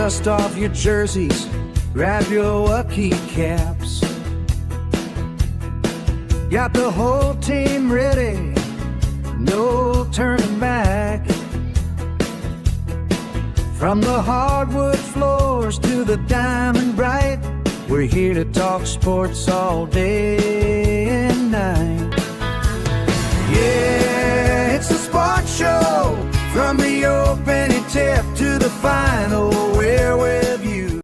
Dust off your jerseys, grab your Waukee caps. Got the whole team ready, no turning back. From the hardwood floors to the diamond bright, we're here to talk sports all day and night. Yeah, it's the sports show. From the opening tip to the final, we're with you.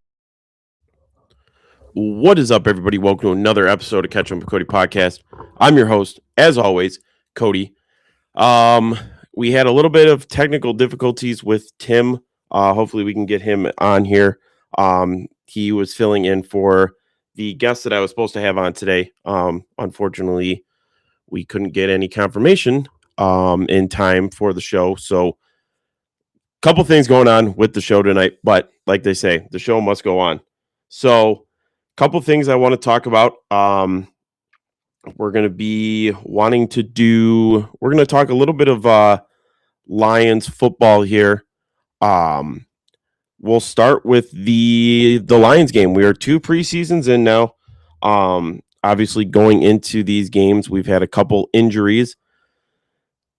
What is up, everybody? Welcome to another episode of Catch 'em with Cody podcast. I'm your host, as always, Cody. We had a little bit of technical difficulties with Tim. Hopefully we can get him on here. He was filling in for the guest that I was supposed to have on today. Unfortunately, we couldn't get any confirmation in time for the show. So a couple things going on with the show tonight, but like they say, the show must go on. So a couple things I want to talk about. We're going to be wanting to we're going to talk a little bit of Lions football here. We'll start with the Lions game. We are 2 preseasons in now. Obviously, going into these games, we've had a couple injuries.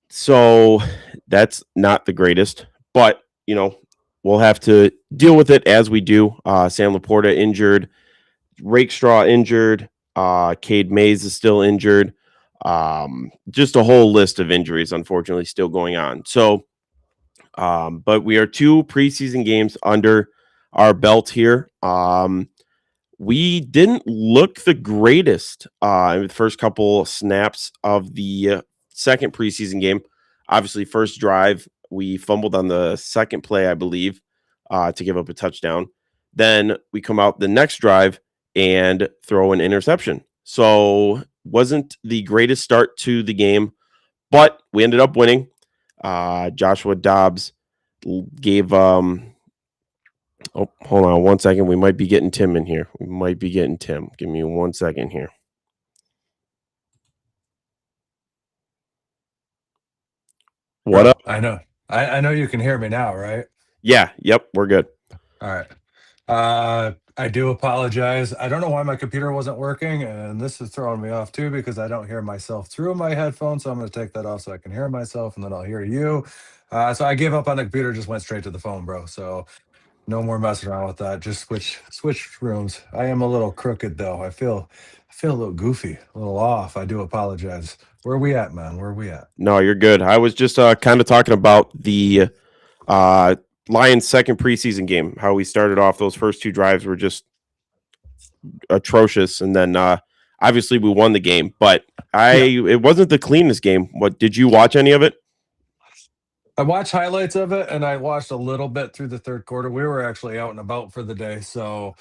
So that's not the greatest. But, we'll have to deal with it as we do. Sam Laporta injured. Rakestraw injured. Cade Mays is still injured. Just a whole list of injuries, unfortunately, still going on. So, but we are 2 preseason games under our belt here. We didn't look the greatest in the first couple snaps of the second preseason game. Obviously, first drive, we fumbled on the second play, I believe, to give up a touchdown. Then we come out the next drive and throw an interception. So wasn't the greatest start to the game, but we ended up winning. Joshua Dobbs gave hold on one second. We might be getting Tim in here. We might be getting Tim. Give me 1 second here. What up? I know. I know you can hear me now, right? Yeah. Yep. We're good. All right. I do apologize. I don't know why my computer wasn't working, and this is throwing me off too because I don't hear myself through my headphones. So I'm going to take that off so I can hear myself, and then I'll hear you. So I gave up on the computer, just went straight to the phone, bro. So no more messing around with that. Just switch rooms. I am a little crooked though. I feel a little goofy, a little off. I do apologize. Where are we at, man? Where are we at? No, you're good. I was just kind of talking about the Lions' second preseason game. How we started off; those first 2 drives were just atrocious, and then obviously we won the game. But it wasn't the cleanest game. What did you watch any of it? I watched highlights of it, and I watched a little bit through the third quarter. We were actually out and about for the day, so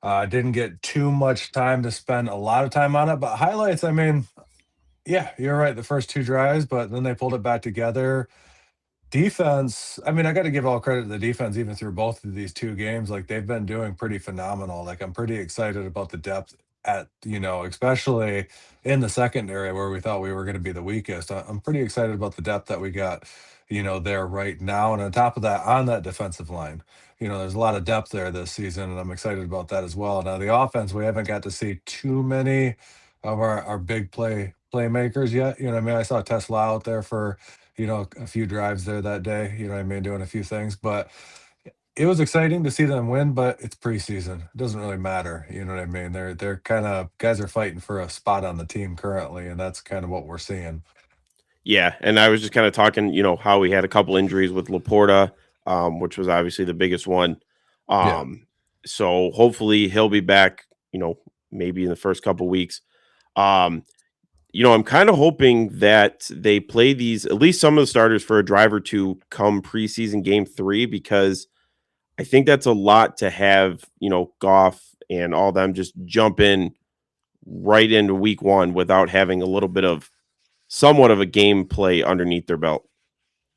I didn't get too much time to spend a lot of time on it. But highlights, I mean, yeah, you're right. The first 2 drives, but then they pulled it back together. Defense, I mean, I got to give all credit to the defense, even through both of these 2 games. Like, they've been doing pretty phenomenal. Like, I'm pretty excited about the depth especially in the secondary where we thought we were going to be the weakest. I'm pretty excited about the depth that we got, there right now. And on top of that, on that defensive line, there's a lot of depth there this season, and I'm excited about that as well. Now, the offense, we haven't got to see too many of our big playmakers yet. You know what I mean? I saw Tesla out there for a few drives there that day, doing a few things, but it was exciting to see them win, but it's preseason. It doesn't really matter. You know what I mean? They're kind of guys are fighting for a spot on the team currently, and that's kind of what we're seeing. Yeah, and I was just kind of talking, how we had a couple injuries with Laporta, which was obviously the biggest one. So hopefully he'll be back, maybe in the first couple weeks. I'm kind of hoping that they play at least some of the starters for a drive or 2 come preseason game 3, because I think that's a lot to have, Goff and all them just jump in right into week 1 without having a little bit of somewhat of a gameplay underneath their belt.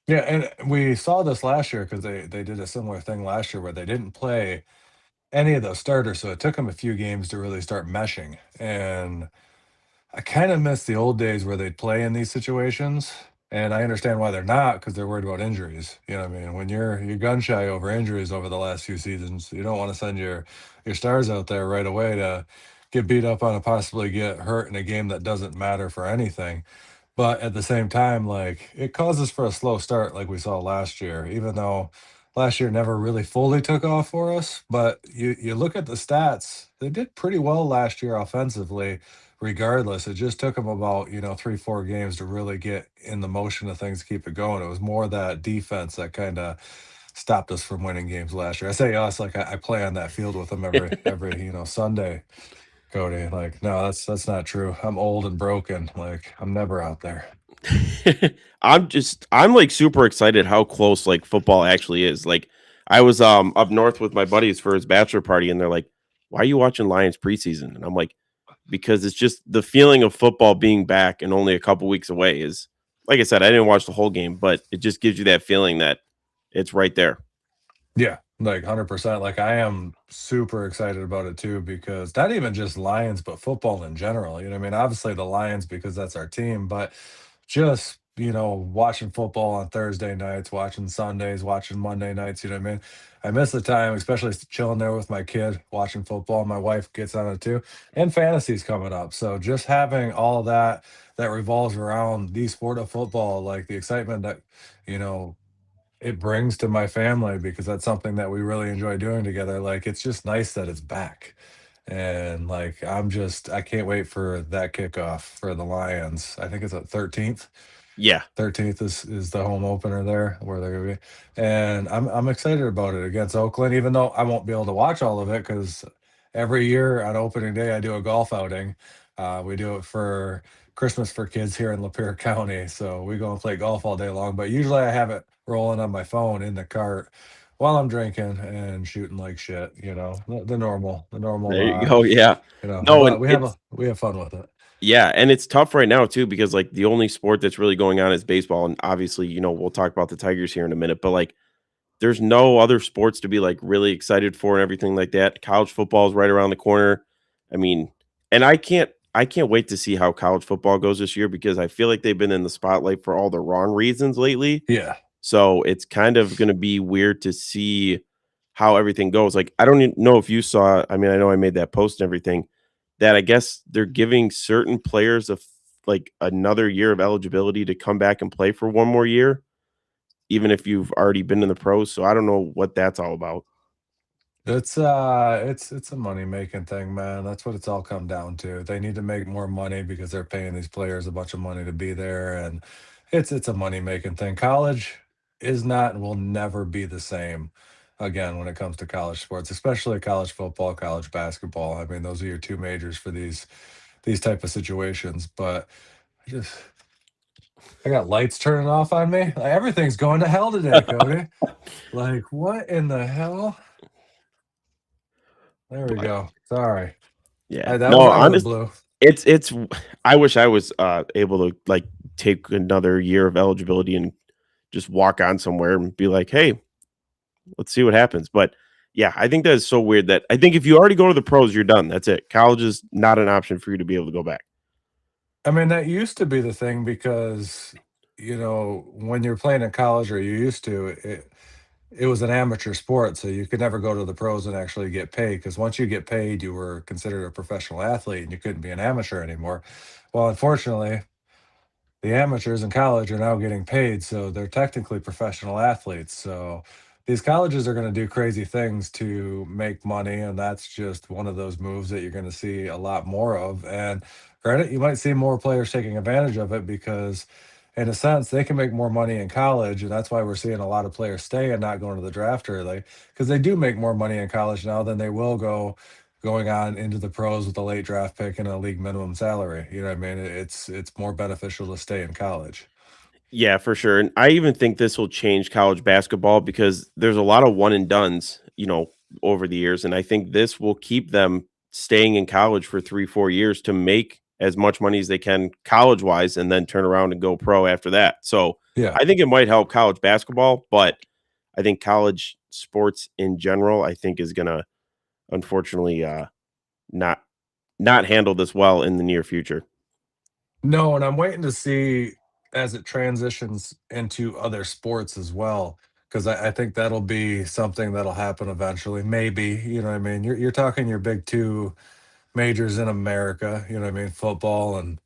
Yeah, and we saw this last year because they did a similar thing last year where they didn't play any of those starters, so it took them a few games to really start meshing. And I kind of miss the old days where they'd play in these situations And I understand why they're not, because they're worried about injuries. You know what I mean? When you're gun shy over injuries over the last few seasons, you don't want to send your stars out there right away to get beat up on and possibly get hurt in a game that doesn't matter for anything. But at the same time, like, it causes for a slow start like we saw last year, even though last year never really fully took off for us. But you look at the stats, they did pretty well last year offensively, regardless. It just took them about, 3, 4 games to really get in the motion of things, keep it going. It was more that defense that kind of stopped us from winning games last year. I say us like I play on that field with them every Sunday. Cody, like, no, that's not true. I'm old and broken. Like, I'm never out there. I'm like super excited how close like football actually is. Like I was up north with my buddies for his bachelor party and they're like, "Why are you watching Lions preseason?" And I'm like, "Because it's just the feeling of football being back and only a couple weeks away is like I said, I didn't watch the whole game, but it just gives you that feeling that it's right there." Yeah, like 100%. Like, I am super excited about it too, because not even just Lions, but football in general. You know what I mean? Obviously the Lions because that's our team, but just, watching football on Thursday nights, watching Sundays, watching Monday nights, you know what I mean? I miss the time, especially chilling there with my kid, watching football. My wife gets on it too. And fantasy's coming up. So just having all that revolves around the sport of football, like the excitement that, you know, it brings to my family, because that's something that we really enjoy doing together. Like, it's just nice that it's back. And like, I can't wait for that kickoff for the Lions. I think it's at 13th. Yeah. 13th is the home opener there where they're gonna be. And I'm excited about it against Oakland, even though I won't be able to watch all of it, because every year on opening day I do a golf outing. We do it for Christmas for kids here in Lapeer County. So we go and play golf all day long. But usually I have it rolling on my phone in the cart while I'm drinking and shooting like shit, the normal There you go. Yeah. No, and but we have fun with it. yeah, and it's tough right now too because like the only sport that's really going on is baseball, and obviously, we'll talk about the Tigers here in a minute, but like there's no other sports to be like really excited for and everything like that. College football is right around the corner. I mean, and I can't wait to see how college football goes this year because I feel like they've been in the spotlight for all the wrong reasons lately. Yeah. So it's kind of going to be weird to see how everything goes. Like I don't even know if you saw. I mean, I know I made that post and everything. That I guess they're giving certain players like another year of eligibility to come back and play for one more year, even if you've already been in the pros. So I don't know what that's all about. It's a money making thing, man. That's what it's all come down to. They need to make more money because they're paying these players a bunch of money to be there, and it's a money making thing. College is not and will never be the same again when it comes to college sports, especially college football, college basketball. I mean, those are your two majors for these type of situations. But I just I got lights turning off on me. Like, everything's going to hell today, Cody. Like, what in the hell? There we But go. Sorry. yeah, That was no, out of the honest, blue. it's. I wish I was able to like take another year of eligibility and just walk on somewhere and be like, hey, let's see what happens. But yeah, I think that is so weird that I think if you already go to the pros, you're done. That's it. College is not an option for you to be able to go back. I mean, that used to be the thing because, when you're playing in college, or you used to, it was an amateur sport, so you could never go to the pros and actually get paid, because once you get paid, you were considered a professional athlete and you couldn't be an amateur anymore. Well, unfortunately, the amateurs in college are now getting paid, so they're technically professional athletes. So these colleges are going to do crazy things to make money, and that's just one of those moves that you're going to see a lot more of. And granted, you might see more players taking advantage of it because, in a sense, they can make more money in college, and that's why we're seeing a lot of players stay and not going to the draft early, because they do make more money in college now than they will going on into the pros with a late draft pick and a league minimum salary. You know what I mean? It's more beneficial to stay in college. Yeah, for sure. And I even think this will change college basketball because there's a lot of one and dones, over the years. And I think this will keep them staying in college for 3, 4 years to make as much money as they can college wise and then turn around and go pro after that. So Yeah. I think it might help college basketball, but I think college sports in general, I think is gonna unfortunately not not handle this well in the near future. No, and I'm waiting to see. as it transitions into other sports as well, because I think that'll be something that'll happen eventually. Maybe, you know what I mean? You're talking your big two majors in America, you know what I mean? Football and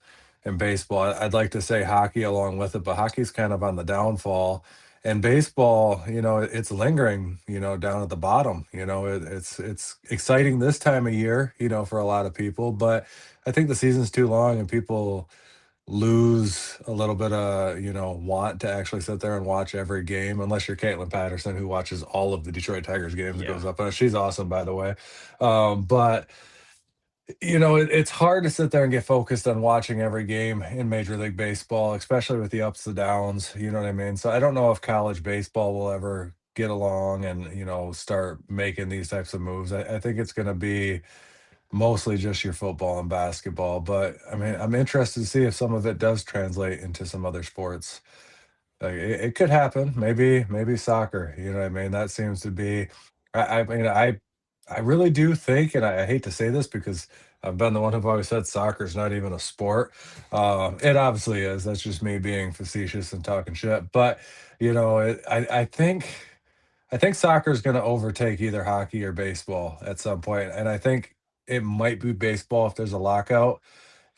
baseball. I'd like to say hockey along with it, but hockey's kind of on the downfall. And baseball, you know, it's lingering, you know, down at the bottom. You know, it's exciting this time of year, you know, for a lot of people, but I think the season's too long and people lose a little bit of, you know, want to actually sit there and watch every game, unless you're Caitlin Patterson, who watches all of the Detroit Tigers games and Yeah. goes up. She's awesome, by the way. But you know, it's hard to sit there and get focused on watching every game in Major League Baseball, especially with the ups and downs. You know what I mean? So I don't know if college baseball will ever get along and, you know, start making these types of moves. I think it's going to be mostly just your football and basketball. But I mean, I'm interested to see if some of it does translate into some other sports. Like it could happen. Maybe soccer. You know what I mean? That seems to be. I mean, I really do think, and I hate to say this because I've been the one who've always said soccer is not even a sport. It obviously is. That's just me being facetious and talking shit. But you know, I think soccer is going to overtake either hockey or baseball at some point, and I think it might be baseball if there's a lockout.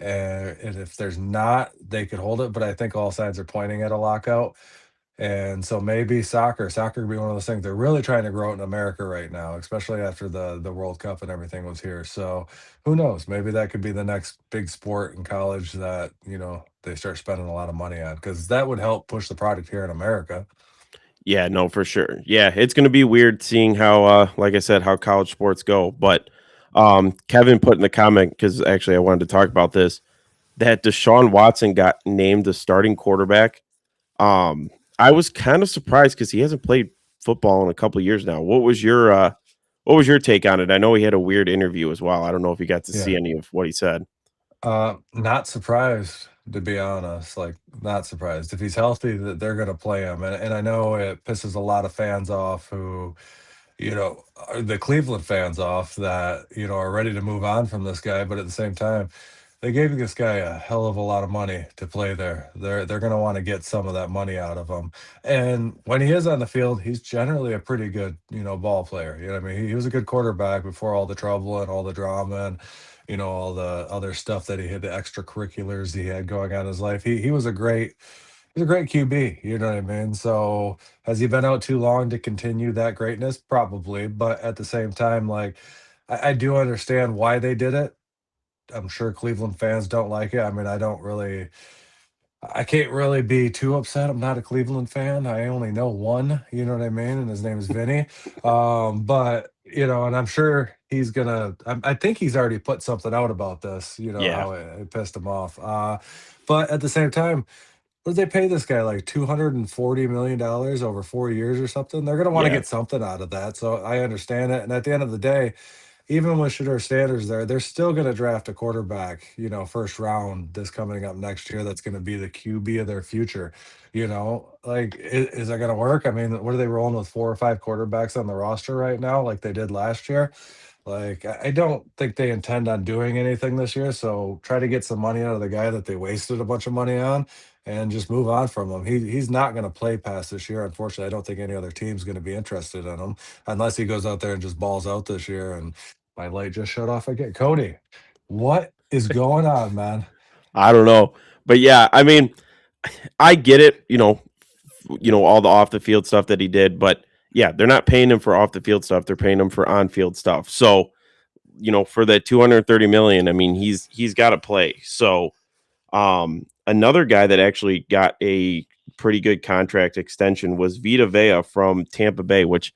And if there's not, they could hold it. But I think all signs are pointing at a lockout. And so maybe soccer. Soccer could be one of those things they're really trying to grow it in America right now, especially after the World Cup and everything was here. So who knows? Maybe that could be the next big sport in college that, you know, they start spending a lot of money on, because that would help push the product here in America. Yeah, no, for sure. Yeah, it's going to be weird seeing how, like I said, how college sports go. But Kevin put in the comment, because actually I wanted to talk about this, that Deshaun Watson got named the starting quarterback. Um, I was kind of surprised because he hasn't played football in a couple of years now. What was your take on it? I know he had a weird interview as well. I don't know if you got to see Yeah. any of what he said. Not surprised, to be honest. Like, not surprised. If he's healthy, that they're going to play him. And I know it pisses a lot of fans off who, you know, are the Cleveland fans off that, you know, are ready to move on from this guy. But at the same time, they gave this guy a hell of a lot of money to play there. They're going to want to get some of that money out of him. And when he is on the field, he's generally a pretty good, you know, ball player. You know what I mean? He was a good quarterback before all the trouble and all the drama and, you know, all the other stuff that he had, the extracurriculars he had going on in his life. He was a great he's a great QB, you know what I mean? So has he been out too long to continue that greatness? Probably, but at the same time, like I do understand why they did it. I'm sure Cleveland fans don't like it. I mean, I can't really be too upset. I'm not a Cleveland fan. I only know one, you know what I mean? And his name is Vinny. But you know, and I'm sure he's gonna. I think he's already put something out about this. You know Yeah, how it pissed him off. But at the same time, what did they pay this guy, like $240 million over 4 years or something? They're gonna want to yeah, get something out of that. So I understand it. And at the end of the day, even with Shador Sanders there, they're still going to draft a quarterback, you know, first round this coming up next year. That's going to be the QB of their future. You know, like, is that going to work? I mean, what are they rolling with, 4 or 5 quarterbacks on the roster right now, like they did last year? Like, I don't think they intend on doing anything this year. So try to get some money out of the guy that they wasted a bunch of money on and just move on from him. He's not going to play past this year. Unfortunately, I don't think any other team's going to be interested in him unless he goes out there and just balls out this year. And my light just shut off again. Cody, what is going on, man? I don't know, but yeah, I mean, I get it. All the off the field stuff that he did, but yeah, they're not paying him for off the field stuff. They're paying him for on field stuff. So, for that 230 million, I mean, he's got to play. So, another guy that actually got a pretty good contract extension was Vita Vea from Tampa Bay, which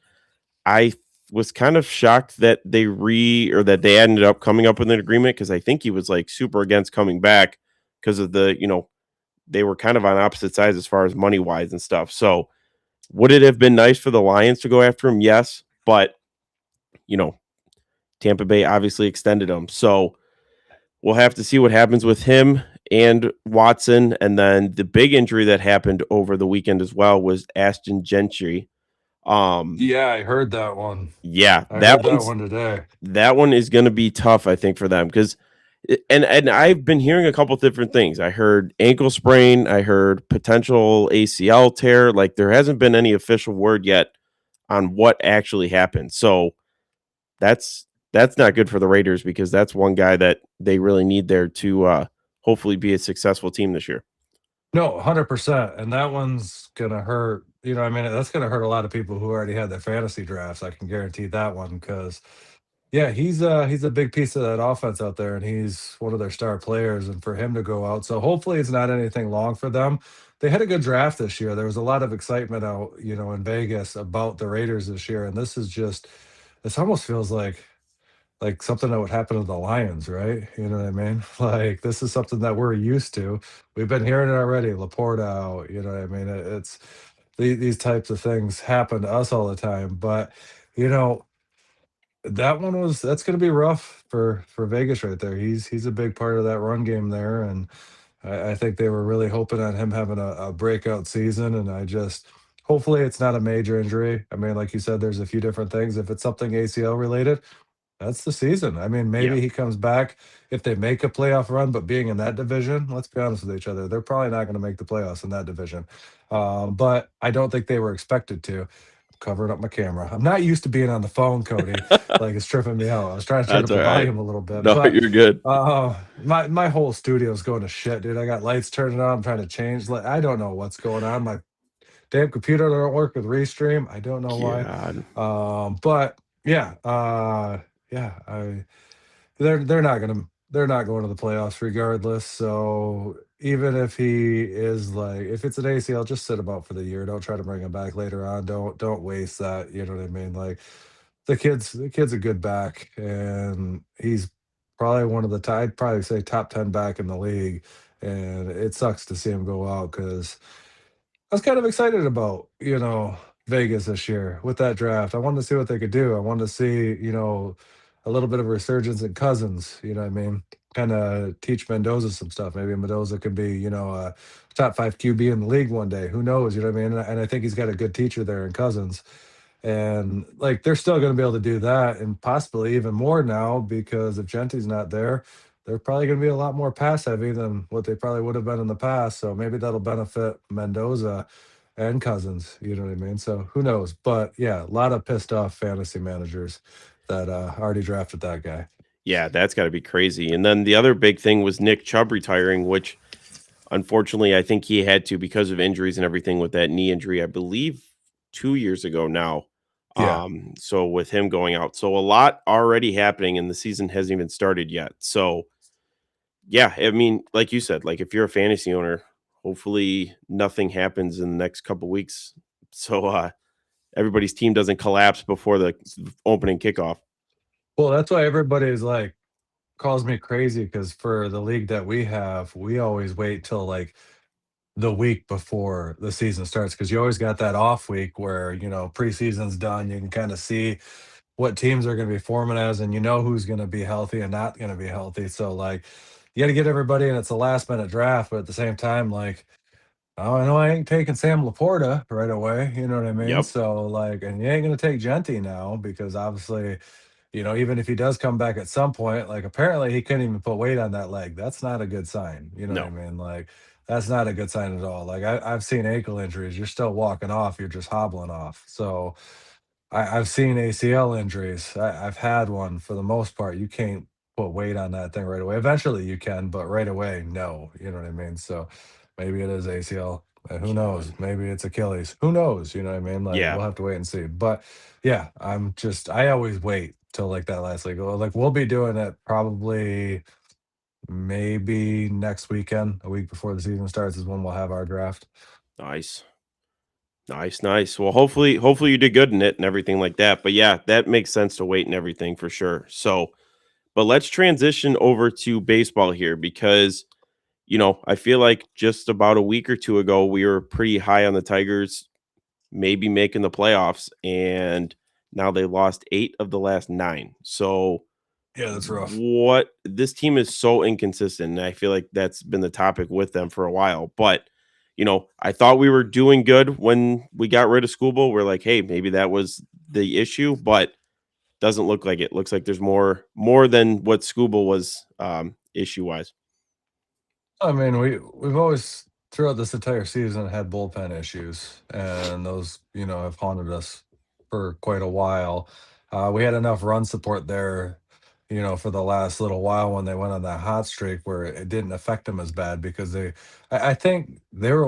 I was kind of shocked that they ended up coming up with an agreement, because I think he was like super against coming back because of they were kind of on opposite sides as far as money wise and stuff. So would it have been nice for the Lions to go after him? Yes, but you know, Tampa Bay obviously extended him. So we'll have to see what happens with him and Watson. And then the big injury that happened over the weekend as well was Ashton Gentry. Yeah, I heard that one. Yeah, I heard that one today. that one is going to be tough, I think, for them, because And I've been hearing a couple different things. I heard ankle sprain, I heard potential ACL tear. Like there hasn't been any official word yet on what actually happened. So that's that's not good for the Raiders because that's one guy that they really need there to hopefully be a successful team this year. No, 100%, and that one's gonna hurt, I mean, that's gonna hurt a lot of people who already had their fantasy drafts, I can guarantee that one. Because yeah, he's a big piece of that offense out there, and he's one of their star players, and for him to go out, so hopefully it's not anything long for them. They had a good draft this year, there was a lot of excitement out, in Vegas about the Raiders this year, and this almost feels like something that would happen to the Lions, right? You know what I mean? Like this is something that we're used to. We've been hearing it already. Laporta out. You know what I mean? It's these types of things happen to us all the time. But you know that's going to be rough for Vegas right there. He's a big part of that run game there, and I think they were really hoping on him having a breakout season. And I just hopefully it's not a major injury. I mean, like you said, there's a few different things. If it's something ACL related, that's the season. I mean, Yeah. maybe he comes back if they make a playoff run, but being in that division, let's be honest with each other, they're probably not going to make the playoffs in that division. But I don't think they were expected to. Covering up my camera. I'm not used to being on the phone, Cody. Like it's tripping me out. I was trying to turn That's up all the right. volume a little bit, No, but you're good. my whole studio's going to shit, dude. I got lights turning on. I'm trying to change. I don't know what's going on. My damn computer don't work with Restream. I don't know why. God. But yeah, yeah, they're not going to the playoffs regardless. So even if he is like if it's an ACL, just sit him out for the year. Don't try to bring him back later on. Don't waste that. You know what I mean? Like the kid's a good back, and he's probably one of the I'd probably say top 10 back in the league. And it sucks to see him go out because I was kind of excited about, Vegas this year with that draft. I wanted to see what they could do. I wanted to see, a little bit of a resurgence in Cousins, you know what I mean? Kind of teach Mendoza some stuff. Maybe Mendoza could be, a top 5 QB in the league one day. Who knows? You know what I mean? And I think he's got a good teacher there in Cousins. And like they're still going to be able to do that and possibly even more now because if Genti's not there, they're probably going to be a lot more pass heavy than what they probably would have been in the past. So maybe that'll benefit Mendoza and Cousins. You know what I mean? So who knows? But yeah, a lot of pissed off fantasy managers that already drafted that guy. Yeah, that's got to be crazy. And then the other big thing was Nick Chubb retiring, which unfortunately I think he had to because of injuries and everything with that knee injury, I believe 2 years ago now. Yeah. So with him going out, so a lot already happening and the season hasn't even started yet. So yeah, I mean, like you said, like if you're a fantasy owner, hopefully nothing happens in the next couple weeks. So everybody's team doesn't collapse before the opening kickoff. Well, that's why everybody's like calls me crazy because for the league that we have, we always wait till like the week before the season starts because you always got that off week where preseason's done. You can kind of see what teams are going to be forming as, and who's going to be healthy and not going to be healthy. So like, you got to get everybody, and it's a last minute draft, but at the same time, like, oh, I know I ain't taking Sam Laporta right away. You know what I mean? Yep. So like, and you ain't going to take Genty now because obviously even if he does come back at some point, like apparently he couldn't even put weight on that leg. That's not a good sign. You know what I No. mean? Like that's not a good sign at all. Like I've seen ankle injuries. You're still walking off. You're just hobbling off. So I've seen ACL injuries. I've had one for the most part. You can't put weight on that thing right away. Eventually you can, but right away, no. You know what I mean? So maybe it is ACL. Who knows? God. Maybe it's Achilles. Who knows? You know what I mean? Like Yeah. we'll have to wait and see. But yeah, I always wait till like that last league. Like we'll be doing it probably maybe next weekend, a week before the season starts is when we'll have our draft. Nice. Nice, nice. Well, hopefully you did good in it and everything like that. But yeah, that makes sense to wait and everything for sure. So, but let's transition over to baseball here because I feel like just about a week or two ago we were pretty high on the Tigers maybe making the playoffs and now they lost 8 of the last 9. So, Yeah, that's rough. what this team is so inconsistent and I feel like that's been the topic with them for a while, but I thought we were doing good when we got rid of Scooble. We're like, hey, maybe that was the issue, but doesn't look like it. Looks like there's more than what Scooble was issue wise. I mean, we've always throughout this entire season had bullpen issues, and those have haunted us for quite a while. We had enough run support there, for the last little while when they went on that hot streak where it didn't affect them as bad because I think they were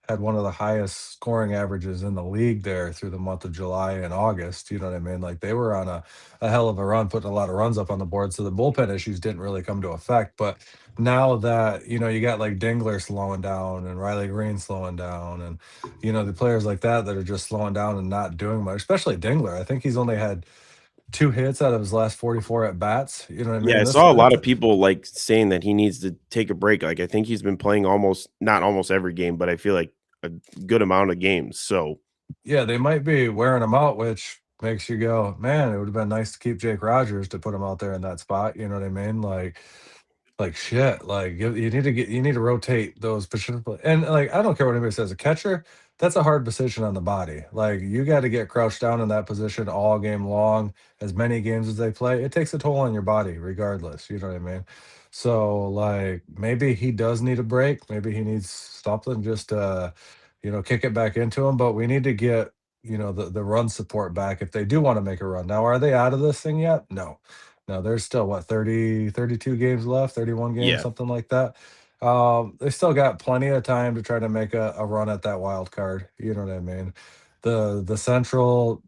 had one of the highest scoring averages in the league there through the month of July and August. You know what I mean? Like they were on a hell of a run, putting a lot of runs up on the board. So the bullpen issues didn't really come to effect, but now that you got like Dingler slowing down and Riley Green slowing down and the players like that are just slowing down and not doing much, especially Dingler. I think he's only had 2 hits out of his last 44 at bats. You know what I Yeah, mean? I This saw a lot of people like saying that he needs to take a break. Like I think he's been playing almost not almost every game, but I feel like a good amount of games. So Yeah, they might be wearing him out, which makes you go, man, it would have been nice to keep Jake Rogers to put him out there in that spot. You know what I mean? Like shit, like you need to rotate those positions. And like I don't care what anybody says, a catcher, that's a hard position on the body. Like you got to get crouched down in that position all game long, as many games as they play. It takes a toll on your body, regardless. You know what I mean? So like maybe he does need a break. Maybe he needs something just to, kick it back into him. But we need to get, the run support back if they do want to make a run. Now, are they out of this thing yet? No. No, there's still what 30, 32 games left, 31 games, yeah, something like that. They still got plenty of time to try to make a run at that wild card. You know what I mean? The Central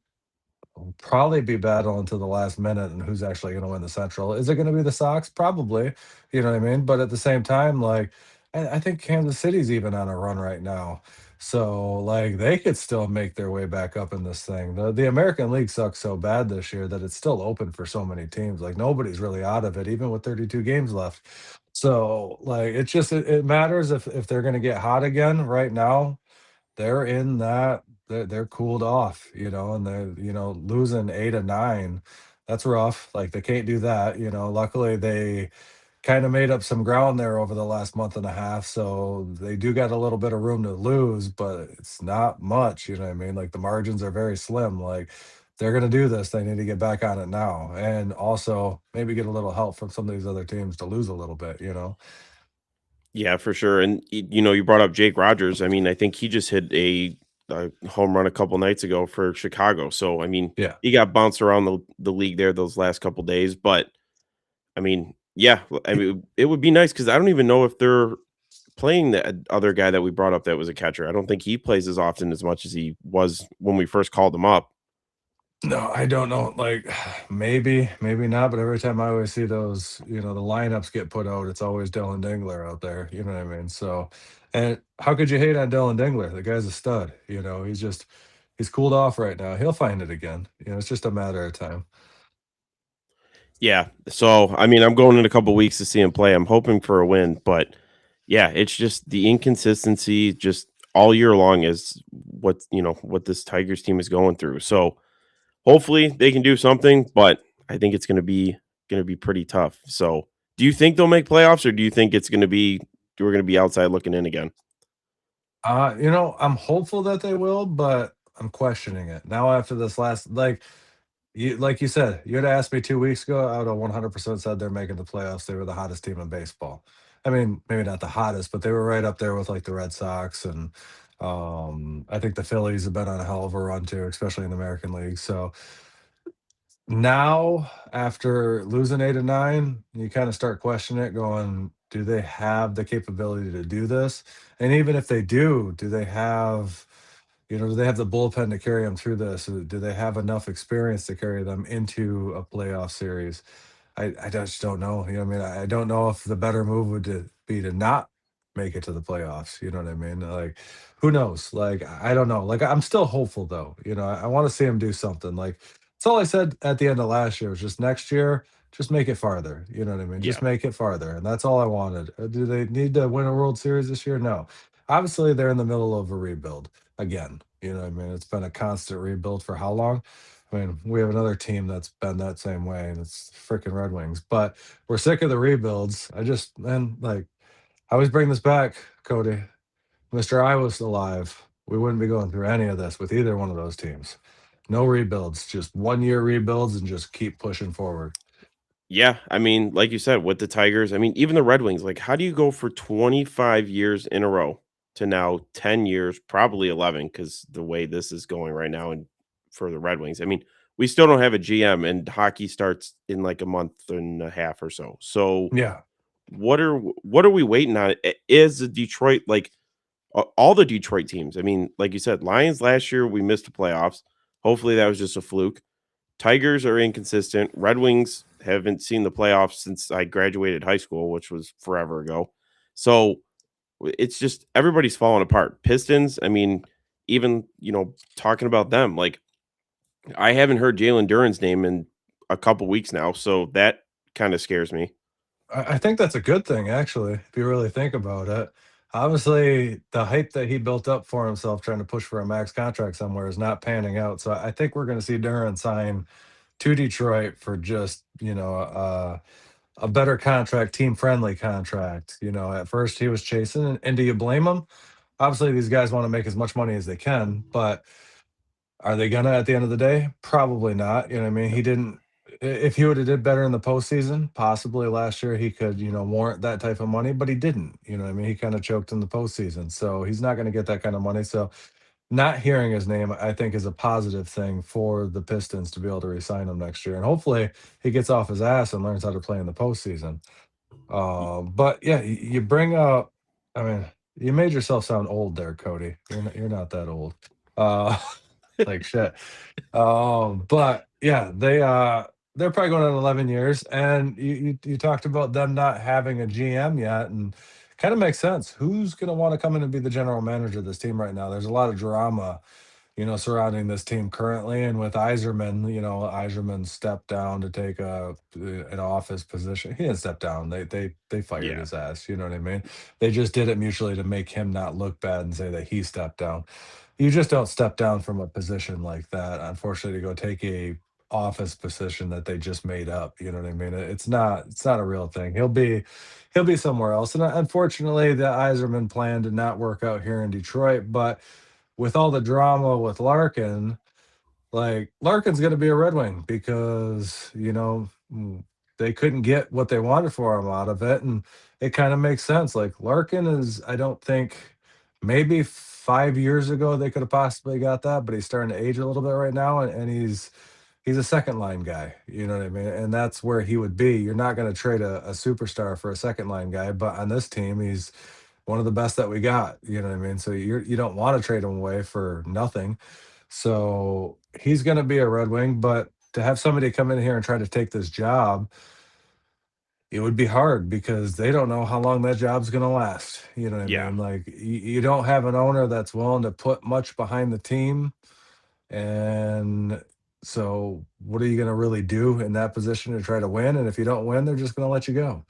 will probably be battling to the last minute and who's actually going to win the Central. Is it going to be the Sox? Probably. You know what I mean? But at the same time, like I think Kansas City's even on a run right now. So like they could still make their way back up in this thing. The American League sucks so bad this year that it's still open for so many teams. Like nobody's really out of it, even with 32 games left. So like it's just it matters if they're gonna get hot again right now. They're in that they're cooled off, and they're, losing 8 of 9. That's rough. Like they can't do that. Luckily they kind of made up some ground there over the last month and a half. So they do got a little bit of room to lose, but it's not much. You know what I mean? Like the margins are very slim. Like they're going to do this. They need to get back on it now. And also maybe get a little help from some of these other teams to lose a little bit. yeah, for sure. And you brought up Jake Rogers. I mean, I think he just hit a home run a couple nights ago for Chicago. So I mean, Yeah. he got bounced around the league there those last couple days. But I mean, yeah, I mean, it would be nice because I don't even know if they're playing the other guy that we brought up that was a catcher. I don't think he plays as often as much as he was when we first called him up. No, I don't know. Like maybe, maybe not. But every time I always see those, the lineups get put out, it's always Dylan Dingler out there. You know what I mean? So, and how could you hate on Dylan Dingler? The guy's a stud. He's cooled off right now. He'll find it again. It's just a matter of time. Yeah. So I mean, I'm going in a couple weeks to see him play. I'm hoping for a win, but yeah, it's just the inconsistency just all year long is what this Tigers team is going through. So hopefully they can do something, but I think it's gonna be pretty tough. So do you think they'll make playoffs or do you think it's gonna be we're gonna be outside looking in again? I'm hopeful that they will, but I'm questioning it now after this last like you said, you had asked me 2 weeks ago, I would have 100% said they're making the playoffs. They were the hottest team in baseball. I mean, maybe not the hottest, but they were right up there with like the Red Sox and I think the Phillies have been on a hell of a run too, especially in the American League. So now, after losing 8 of 9, you kind of start questioning it, going, do they have the capability to do this? And even if they do they have, do they have the bullpen to carry them through this? Do they have enough experience to carry them into a playoff series? I just don't know. I mean, I don't know if the better move would be to not make it to the playoffs. You know what I mean? Like, who knows? Like, I don't know. Like, I'm still hopeful though. I want to see him do something. Like, that's all I said at the end of last year was just next year, just make it farther. You know what I mean? Yeah. Just make it farther, and that's all I wanted. Do they need to win a World Series this year? No. Obviously, they're in the middle of a rebuild again. You know what I mean? It's been a constant rebuild for how long? I mean, we have another team that's been that same way, and it's freaking Red Wings. But we're sick of the rebuilds. I always bring this back, Cody. Mr. I was alive, we wouldn't be going through any of this with either one of those teams. No rebuilds, just 1 year rebuilds and just keep pushing forward. Yeah, I mean, like you said, with the Tigers, I mean, even the Red Wings, like, how do you go for 25 years in a row to now 10 years, probably 11, because the way this is going right now and for the Red Wings, I mean, we still don't have a GM and hockey starts in like a month and a half or so. So Yeah. what are we waiting on? Is the Detroit like all the Detroit teams? I mean, like you said, Lions last year we missed the playoffs. Hopefully that was just a fluke. Tigers are inconsistent. Red Wings haven't seen the playoffs since I graduated high school, which was forever ago. So it's just everybody's falling apart. Pistons, I mean, even talking about them, like I haven't heard Jalen Duren's name in a couple weeks now, so that kind of scares me. I think that's a good thing, actually, if you really think about it. Obviously, the hype that he built up for himself trying to push for a max contract somewhere is not panning out. So I think we're going to see Duran sign to Detroit for just, a better contract, team friendly contract. At first he was chasing, and do you blame him? Obviously, these guys want to make as much money as they can, but are they gonna at the end of the day? Probably not. You know what I mean? He didn't. If he would have did better in the postseason, possibly last year he could, warrant that type of money, but he didn't. You know what I mean? He kind of choked in the postseason, so he's not going to get that kind of money. So not hearing his name, I think, is a positive thing for the Pistons to be able to re-sign him next year, and hopefully he gets off his ass and learns how to play in the postseason. But yeah, you bring up. I mean, you made yourself sound old there, Cody. You're not that old. Uh, like shit. But yeah, they're probably going on 11 years, and you talked about them not having a GM yet, and kind of makes sense. Who's going to want to come in and be the general manager of this team right now? There's a lot of drama, surrounding this team currently, and with Iserman, Iserman stepped down to take an office position. He didn't step down. They fired Yeah. his ass. You know what I mean? They just did it mutually to make him not look bad and say that he stepped down. You just don't step down from a position like that, unfortunately, to go take a office position that they just made up. You know what I mean? It's not a real thing. He'll be somewhere else. And unfortunately, the Iserman plan did not work out here in Detroit. But with all the drama with Larkin, like Larkin's going to be a Red Wing because they couldn't get what they wanted for him out of it, and it kind of makes sense. Like Larkin is, I don't think maybe 5 years ago they could have possibly got that, but he's starting to age a little bit right now, and he's a second line guy. You know what I mean? And that's where he would be. You're not going to trade a superstar for a second line guy, but on this team, he's one of the best that we got. You know what I mean? So you don't want to trade him away for nothing. So he's going to be a Red Wing, but to have somebody come in here and try to take this job, it would be hard because they don't know how long that job's going to last. You know what I Yeah. mean? Like you don't have an owner that's willing to put much behind the team, and so what are you going to really do in that position to try to win? And if you don't win, they're just going to let you go.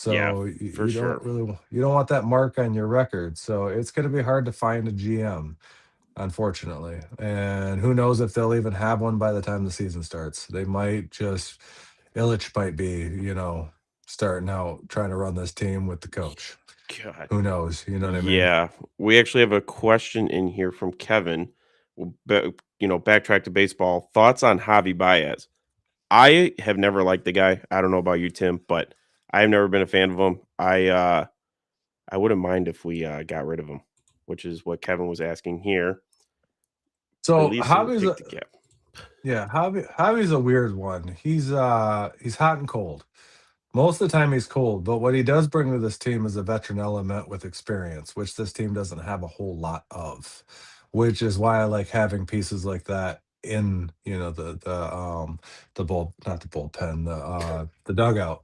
Yeah, So for you don't sure. really you don't want that mark on your record. So it's going to be hard to find a GM, unfortunately. And who knows if they'll even have one by the time the season starts. They might just Illich might be, starting out trying to run this team with the coach. God. Who knows? You know what I mean? Yeah, we actually have a question in here from Kevin. Backtrack to baseball. Thoughts on Javi Baez? I have never liked the guy. I don't know about you, Tim, but I've never been a fan of him. I wouldn't mind if we got rid of him, which is what Kevin was asking here. At So least he'll Javi's take the cap. yeah, Javi's a weird one. He's hot and cold. Most of the time he's cold, but what he does bring to this team is a veteran element with experience, which this team doesn't have a whole lot of, which is why I like having pieces like that in, the bull not the bullpen, the dugout.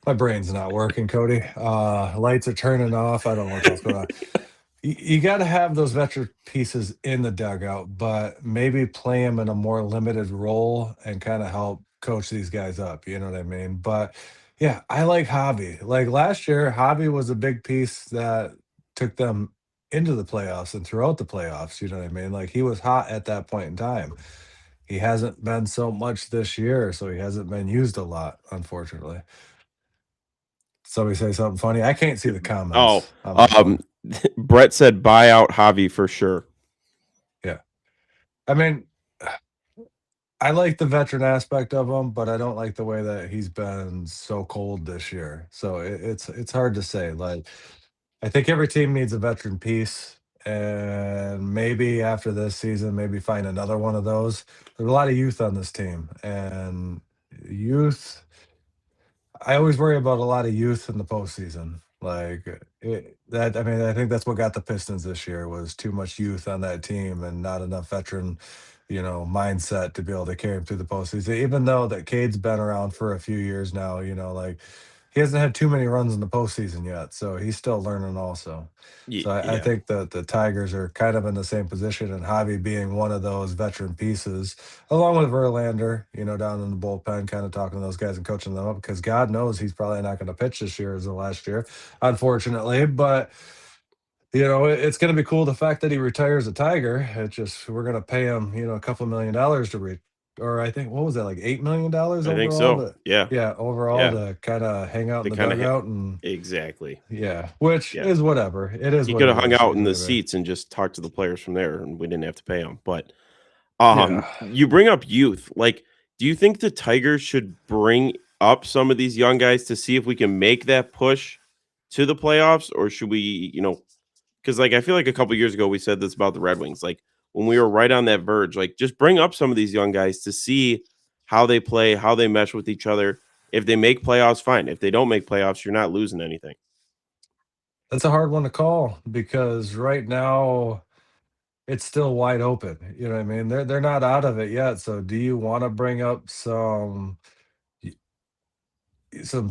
My brain's not working, Cody. Lights are turning off. I don't know what the hell's going on. You got to have those veteran pieces in the dugout, but maybe play them in a more limited role and kind of help coach these guys up. You know what I mean? But yeah, I like Javi. Like last year, Javi was a big piece that took them into the playoffs and throughout the playoffs. You know what I mean? Like he was hot at that point in time. He hasn't been so much this year, so he hasn't been used a lot, unfortunately. Somebody say something funny. I can't see the Oh, comments on my phone. Brett said buy out Javi for sure. Yeah. I mean, I like the veteran aspect of him, but I don't like the way that he's been so cold this year. So it's hard to say. Like, I think every team needs a veteran piece, and maybe after this season, maybe find another one of those. There's a lot of youth on this team, and youth. I always worry about a lot of youth in the postseason. Like that, I mean, I think that's what got the Pistons this year was too much youth on that team and not enough veteran, mindset to be able to carry him through the postseason. Even though that Cade's been around for a few years now, like he hasn't had too many runs in the postseason yet, so he's still learning also. So I Yeah, think that the Tigers are kind of in the same position, and Javi being one of those veteran pieces along with Verlander, down in the bullpen, kind of talking to those guys and coaching them up because God knows he's probably not going to pitch this year as the last year, unfortunately. But it's going to be cool the fact that he retires a Tiger. It just we're going to pay him, a couple $1 million to or I think what was that like $8 million I think overall? so. To Yeah, yeah, overall yeah. to kind of hang out in They the kind of dugout and exactly. yeah, which Yeah, is whatever. It is he what could it have hung is. out You in know the what I mean? seats and just talked to the players from there, and we didn't have to pay him. But Yeah. you bring up youth. Like, do you think the Tigers should bring up some of these young guys to see if we can make that push to the playoffs, or should we, because like I feel like a couple years ago we said this about the Red Wings. Like when we were right on that verge, like just bring up some of these young guys to see how they play, how they mesh with each other. If they make playoffs, fine. If they don't make playoffs, you're not losing anything. That's a hard one to call because right now it's still wide open. You know what I mean? They're not out of it yet. So do you want to bring up some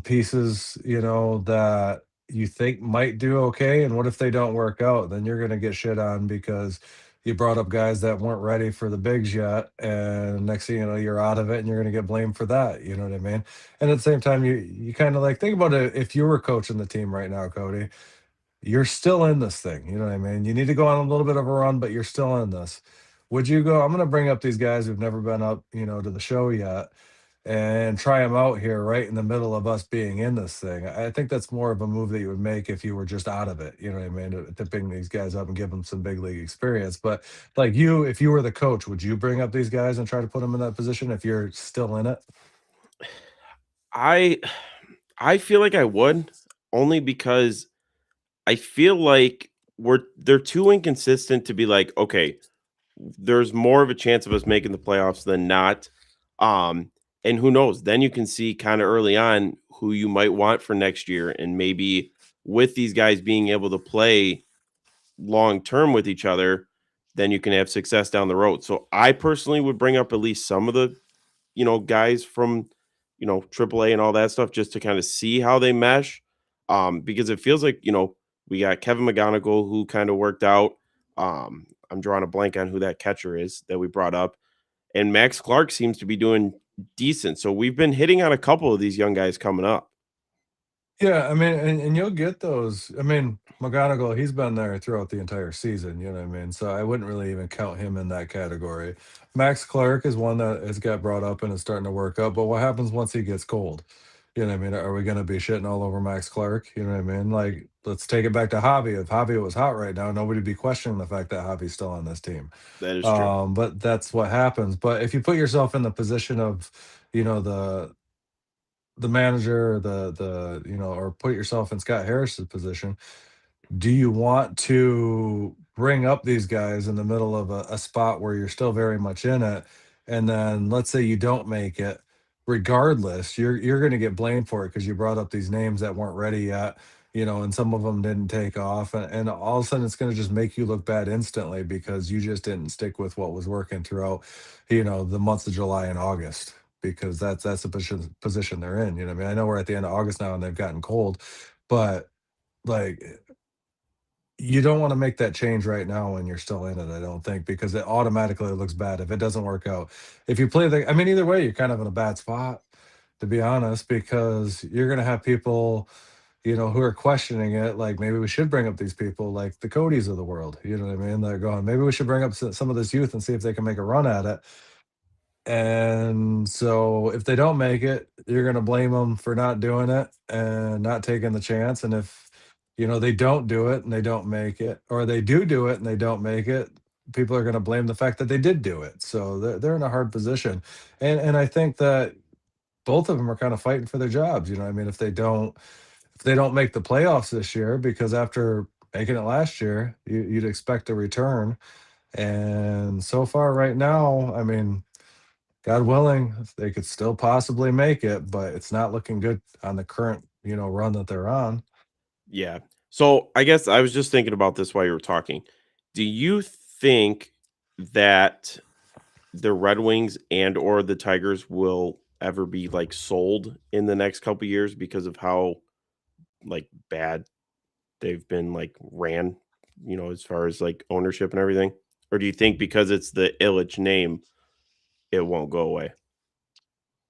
pieces, that you think might do okay? And what if they don't work out? Then you're gonna get shit on because you brought up guys that weren't ready for the bigs yet. And next thing you know, you're out of it and you're gonna get blamed for that. You know what I mean? And at the same time, you kind of like think about it if you were coaching the team right now, Cody. You're still in this thing, you know what I mean? You need to go on a little bit of a run, but you're still in this. Would you go, I'm gonna bring up these guys who've never been up, to the show yet and try them out here right in the middle of us being in this thing. I think that's more of a move that you would make if you were just out of it, you know what I mean? To bring these guys up and give them some big league experience. But like you, if you were the coach, would you bring up these guys and try to put them in that position if you're still in it? I I feel like I would only because I feel like they're too inconsistent to be like, okay, there's more of a chance of us making the playoffs than not. Um, and who knows? Then you can see kind of early on who you might want for next year, and maybe with these guys being able to play long term with each other, then you can have success down the road. So I personally would bring up at least some of the guys from AAA and all that stuff just to kind of see how they mesh. Because it feels like we got Kevin McGonigal who kind of worked out. I'm drawing a blank on who that catcher is that we brought up, and Max Clark seems to be doing decent. So we've been hitting on a couple of these young guys coming up. Yeah, I mean, and you'll get those. I mean, McGonagall, he's been there throughout the entire season, you know what I mean? So I wouldn't really even count him in that category. Max Clark is one that has got brought up and is starting to work up, but what happens once he gets cold? You know what I mean? Are we going to be shitting all over Max Clark? You know what I mean? Like, let's take it back to Javi. If Javi was hot right now, nobody'd be questioning the fact that Javi's still on this team. That is true. But that's what happens. But if you put yourself in the position of, the manager, or put yourself in Scott Harris's position, do you want to bring up these guys in the middle of a spot where you're still very much in it, and then let's say you don't make it, regardless, you're going to get blamed for it because you brought up these names that weren't ready yet, and some of them didn't take off, and all of a sudden it's going to just make you look bad instantly because you just didn't stick with what was working throughout, the months of July and August. Because that's the position they're in. You know what I mean? I know we're at the end of August now and they've gotten cold, but like you don't want to make that change right now when you're still in it, I don't think, because it automatically looks bad if it doesn't work out. If you play I mean, either way, you're kind of in a bad spot, to be honest, because you're going to have people, who are questioning it. Like maybe we should bring up these people like the Codys of the world. You know what I mean? They're going, maybe we should bring up some of this youth and see if they can make a run at it. And so if they don't make it, you're gonna blame them for not doing it and not taking the chance, and if, they don't do it and they don't make it, or they do it and they don't make it, people are going to blame the fact that they did do it. So they're in a hard position, and I think that both of them are kind of fighting for their jobs. You know, I mean, if they don't make the playoffs this year, because after making it last year, you'd expect a return. And so far, right now, I mean, God willing, they could still possibly make it, but it's not looking good on the current, run that they're on. Yeah. So I guess I was just thinking about this while you were talking. Do you think that the Red Wings and or the Tigers will ever be like sold in the next couple years because of how like bad they've been like ran, as far as like ownership and everything? Or do you think because it's the Illich name, it won't go away?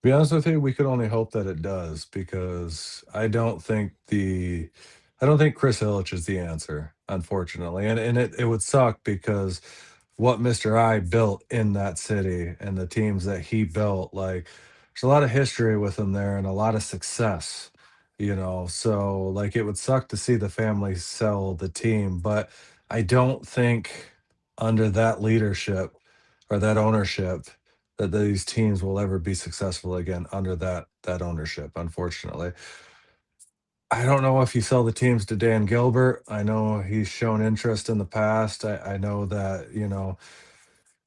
Be honest with you, we could only hope that it does, because I don't think Chris Ilitch is the answer, unfortunately. And it would suck, because what Mr. I built in that city and the teams that he built, like, there's a lot of history with him there and a lot of success, So like, it would suck to see the family sell the team, but I don't think under that leadership or that ownership that these teams will ever be successful again under that ownership, unfortunately. I don't know if you sell the teams to Dan Gilbert. I know he's shown interest in the past. I know that,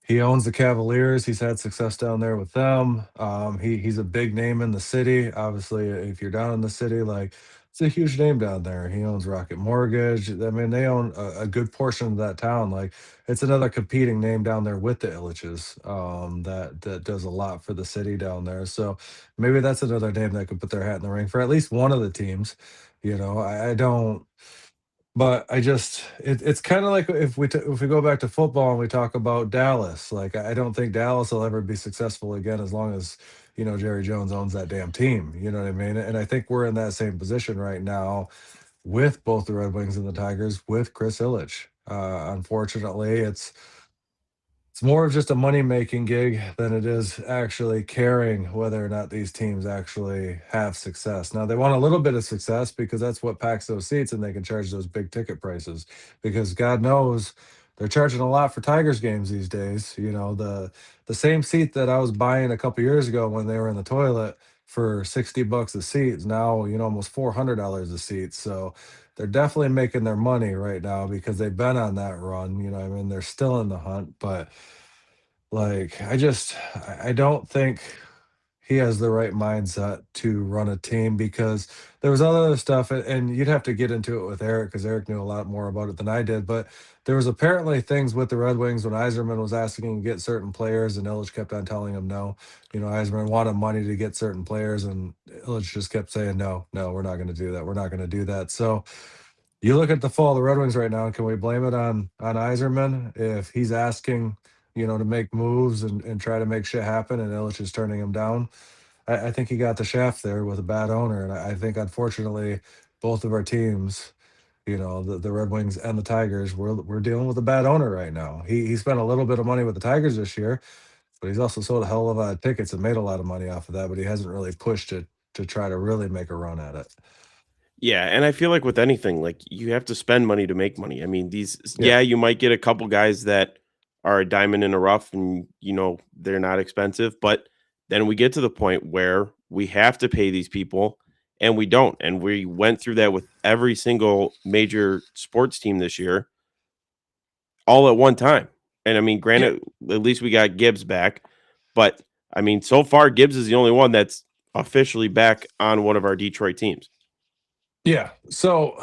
he owns the Cavaliers. He's had success down there with them. He's a big name in the city. Obviously, if you're down in the city, like, it's a huge name down there. He owns Rocket Mortgage. I mean, they own a good portion of that town. Like, it's another competing name down there with the Illiches, that does a lot for the city down there. So maybe that's another name that could put their hat in the ring for at least one of the teams. I don't. But it's kind of like if we go back to football and we talk about Dallas. Like, I don't think Dallas will ever be successful again as long as, Jerry Jones owns that damn team. You know what I mean? And I think we're in that same position right now with both the Red Wings and the Tigers with Chris Ilitch. Unfortunately, it's more of just a money making gig than it is actually caring whether or not these teams actually have success. Now, they want a little bit of success because that's what packs those seats, and they can charge those big ticket prices, because God knows they're charging a lot for Tigers games these days. The same seat that I was buying a couple years ago when they were in the toilet for $60 a seat is now, almost $400 a seat. So they're definitely making their money right now because they've been on that run. I mean, they're still in the hunt, but like, I don't think he has the right mindset to run a team, because there was other stuff, and you'd have to get into it with Eric, because Eric knew a lot more about it than I did. But there was apparently things with the Red Wings when Eiserman was asking him to get certain players, and Illich kept on telling him no. Eiserman wanted money to get certain players, and Illich just kept saying no, no, we're not going to do that. We're not going to do that. So you look at the fall of the Red Wings right now, and can we blame it on Eiserman if he's asking, to make moves and try to make shit happen, and Illich is turning him down? I think he got the shaft there with a bad owner, and I think, unfortunately, both of our teams, the Red Wings and the Tigers, we're dealing with a bad owner right now. He spent a little bit of money with the Tigers this year, but he's also sold a hell of a lot of tickets and made a lot of money off of that. But he hasn't really pushed it to try to really make a run at it. Yeah, and I feel like with anything, like you have to spend money to make money. I mean, Yeah. yeah, you might get a couple guys that are a diamond in the rough and they're not expensive, but then we get to the point where we have to pay these people and we don't. And we went through that with every single major sports team this year, all at one time. And I mean, Yeah. granted, at least we got Gibbs back, but I mean, so far Gibbs is the only one that's officially back on one of our Detroit teams. Yeah. So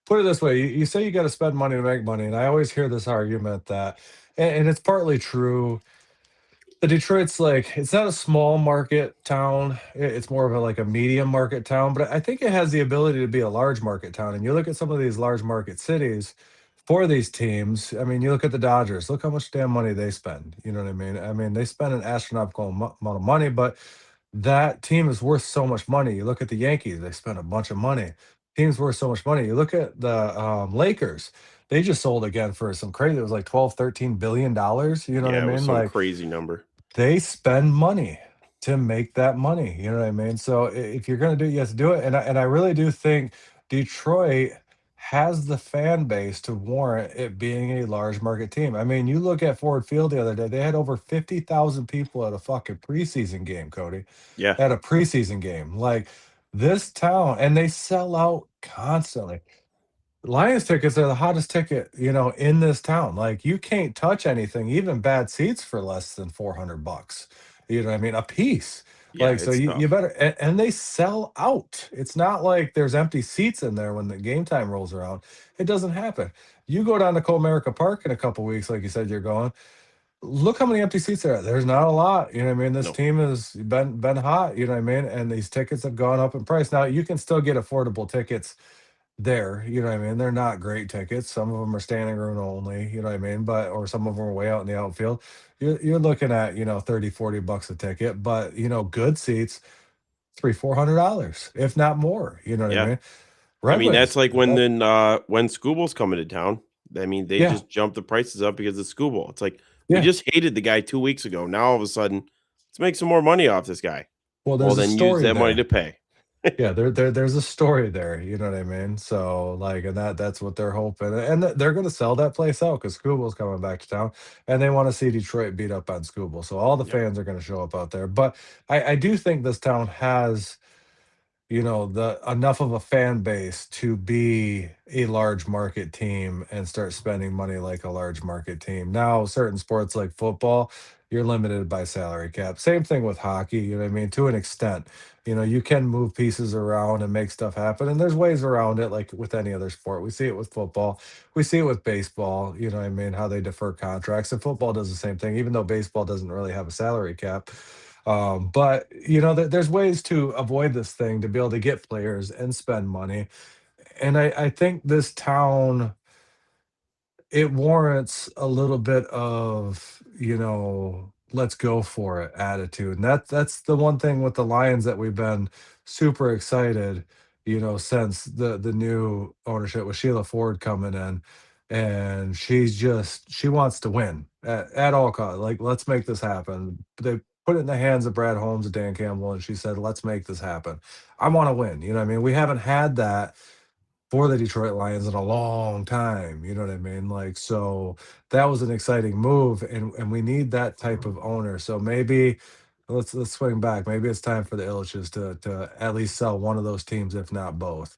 put it this way, you say you got to spend money to make money. And I always hear this argument that, and it's partly true. The Detroit's like, it's not a small market town. It's more of like a medium market town, but I think it has the ability to be a large market town. And you look at some of these large market cities for these teams. I mean, you look at the Dodgers, look how much damn money they spend. You know what I mean? I mean, they spend an astronomical amount of money, but that team is worth so much money. You look at the Yankees, they spend a bunch of money. Teams worth so much money. You look at the Lakers, they just sold again for some crazy, it was like 12, $13 billion. You know what I Yeah, it was mean? some Like, crazy number. they spend money to make that money. You know what I mean? So if you're going to do it, you have to do it. And I really do think Detroit has the fan base to warrant it being a large market team. I mean, you look at Ford Field the other day, they had over 50,000 people at a fucking preseason game, Cody. Yeah. At a preseason game. Like this town, and they sell out constantly. Lions tickets are the hottest ticket, in this town. Like you can't touch anything, even bad seats for less than 400 bucks. You know what I mean? A piece. Yeah, Like so it's you tough. better and they sell out. It's not like there's empty seats in there when the game time rolls around. It doesn't happen. You go down to Comerica Park in a couple weeks, like you said you're going. Look how many empty seats there are. There's not a lot. You know what I mean? This No. team has been hot, you know what I mean? And these tickets have gone up in price. Now you can still get affordable tickets there, you know what I mean? They're not great tickets. Some of them are standing room only, you know what I mean? But or some of them are way out in the outfield. You're looking at, 30, $40 a ticket, but good seats, three, $400, if not more. You know what I Yeah. mean? I Red mean, that's Wings. like when Scooble's coming to town. I mean, they Yeah, just jumped the prices up because of Scooble. It's like we yeah. just hated the guy 2 weeks ago. Now all of a sudden, let's make some more money off this guy. Well, Well, there's a then use story that money to there. pay. Yeah, there's a story there, you know what I mean? So, like, and that's what they're hoping, and they're gonna sell that place out because Scooble's coming back to town, and they wanna see Detroit beat up on Scooble, so all the Yep. fans are gonna show up out there, but I do think this town has the enough of a fan base to be a large market team and start spending money like a large market team. Now, certain sports like football, you're limited by salary cap. Same thing with hockey, you know what I mean? To an extent. You can move pieces around and make stuff happen. And there's ways around it, like with any other sport. We see it with football. We see it with baseball, you know what I mean? How they defer contracts. And football does the same thing, even though baseball doesn't really have a salary cap. But there's ways to avoid this thing to be able to get players and spend money. And I think this town, it warrants a little bit of, let's go for it attitude. And that's the one thing with the Lions that we've been super excited, since the new ownership with Sheila Ford coming in. And she wants to win at all costs. Like, let's make this happen. They put it in the hands of Brad Holmes and Dan Campbell, and she said, let's make this happen. I want to win. You know what I mean? We haven't had that for the Detroit Lions in a long time, you know what I mean? Like, so that was an exciting move, and we need that type of owner. So maybe let's swing back. Maybe it's time for the Illiches to at least sell one of those teams, if not both.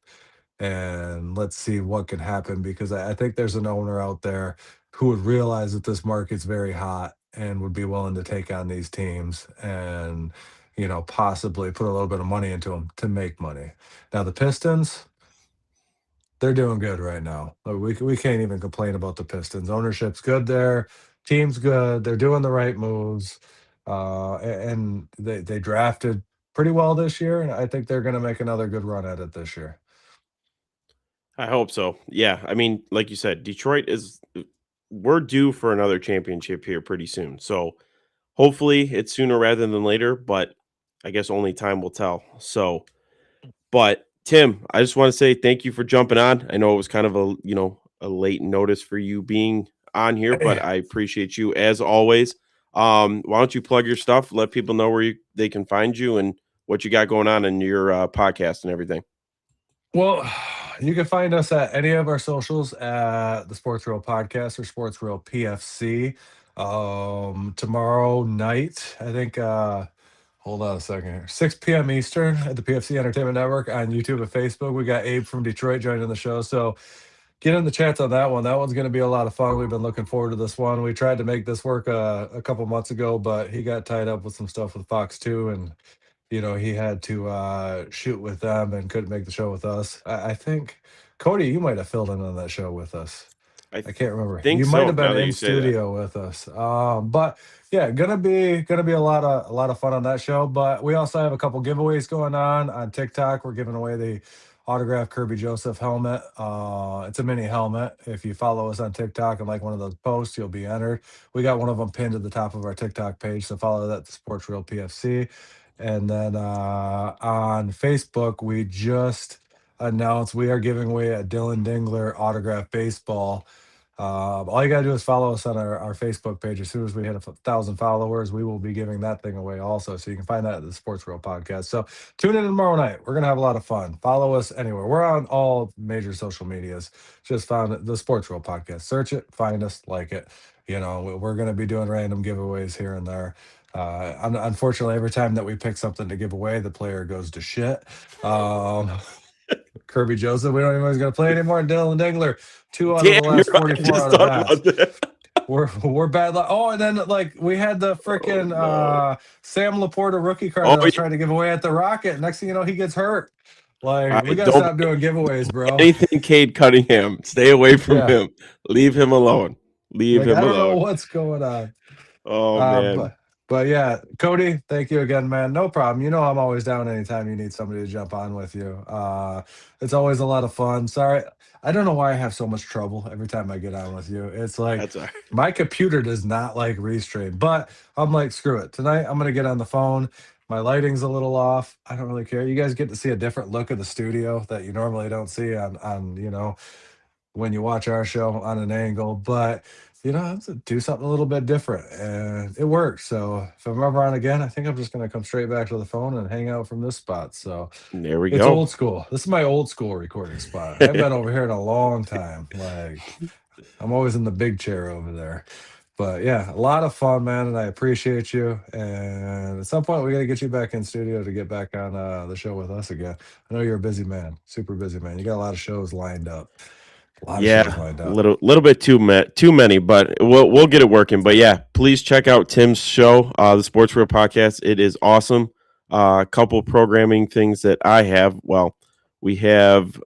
And let's see what can happen because I think there's an owner out there who would realize that this market's very hot and would be willing to take on these teams and possibly put a little bit of money into them to make money. Now the Pistons, they're doing good right now. We can't even complain about the Pistons. Ownership's good there. Team's good. They're doing the right moves. And they drafted pretty well this year, and I think they're going to make another good run at it this year. I hope so. Yeah. I mean, like you said, Detroit is we're due for another championship here pretty soon. So hopefully it's sooner rather than later, but I guess only time will tell. So, but Tim, I just want to say thank you for jumping on. I know it was kind of a late notice for you being on here, but I appreciate you as always. Why don't you plug your stuff, let people know where they can find you and what you got going on in your podcast and everything. Well, you can find us at any of our socials at the Sports Real Podcast or Sports Real PFC. Tomorrow night, I think, hold on a second here, 6 p.m. Eastern at the PFC Entertainment Network on YouTube and Facebook. We got Abe from Detroit joining the show. So get in the chats on that one. That one's going to be a lot of fun. We've been looking forward to this one. We tried to make this work a couple months ago, but he got tied up with some stuff with Fox 2 and he had to shoot with them and couldn't make the show with us. I think Cody, you might have filled in on that show with us. I I can't remember. think You might so. have Now been that in you say that. studio with us. But yeah, gonna be a lot of fun on that show. But we also have a couple giveaways going on TikTok. We're giving away the autographed Kirby Joseph helmet. It's a mini helmet. If you follow us on TikTok and like one of those posts, you'll be entered. We got one of them pinned to the top of our TikTok page, so follow that, the Sports Real PFC. And then on Facebook, we just announced we are giving away a Dylan Dingler autographed baseball All you got to do is follow us on our Facebook page. As soon as we hit 1,000 followers, we will be giving that thing away also. So you can find that at the Sports Real Podcast. So tune in tomorrow night. We're going to have a lot of fun. Follow us anywhere. We're on all major social medias. Just found the Sports Real Podcast. Search it, find us, like it. You know, we're going to be doing random giveaways here and there. Unfortunately, every time that we pick something to give away, the player goes to shit. Kirby Joseph, we don't even know he's going to play anymore. And Dylan Dingler, 2 out of the Damn, last you're right. I 44 just out of thought bats. about that. We're bad luck. Oh, and then like we had the freaking no. Sam Laporta rookie card Oh, that I was yeah. trying to give away at the Rocket. Next thing you know, he gets hurt. Like All we right, gotta don't stop doing giveaways, bro. anything Cade Cunningham. Stay away from Yeah. him. Leave him alone. Leave Like him I don't know alone. what's going on. Oh man. But yeah, Cody, thank you again, man. No problem. You know I'm always down anytime you need somebody to jump on with you. It's always a lot of fun. Sorry, I don't know why I have so much trouble every time I get on with you. It's like That's all right. my computer does not like Restream, but I'm like, screw it. Tonight I'm gonna get on the phone. My lighting's a little off. I don't really care. You guys get to see a different look of the studio that you normally don't see on when you watch our show on an angle, but I have to do something a little bit different and it works. So if I'm ever on again, I think I'm just going to come straight back to the phone and hang out from this spot. So There we it's go. old school. This is my old school recording spot. I've been over here in a long time. Like I'm always in the big chair over there. But yeah, a lot of fun, man, and I appreciate you. And at some point, we got to get you back in studio to get back on the show with us again. I know you're a busy man, super busy man. You got a lot of shows lined up. Yeah, little bit too many, but we'll get it working. But yeah, please check out Tim's show, the Sports Real Podcast. It is awesome. A couple programming things that I have. Well, we have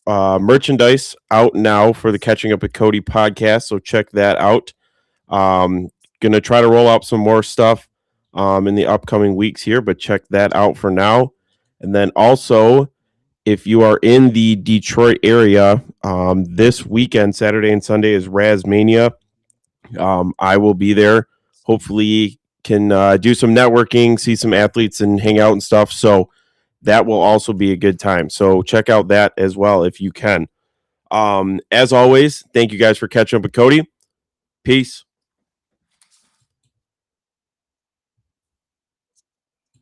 merchandise out now for the Catching Up with Cody podcast, so check that out. Gonna try to roll out some more stuff in the upcoming weeks here, but check that out for now. And then also, if you are in the Detroit area, this weekend, Saturday and Sunday, is Razmania. I will be there. Hopefully, can do some networking, see some athletes, and hang out and stuff. So that will also be a good time. So check out that as well if you can. As always, thank you guys for catching up with Cody. Peace.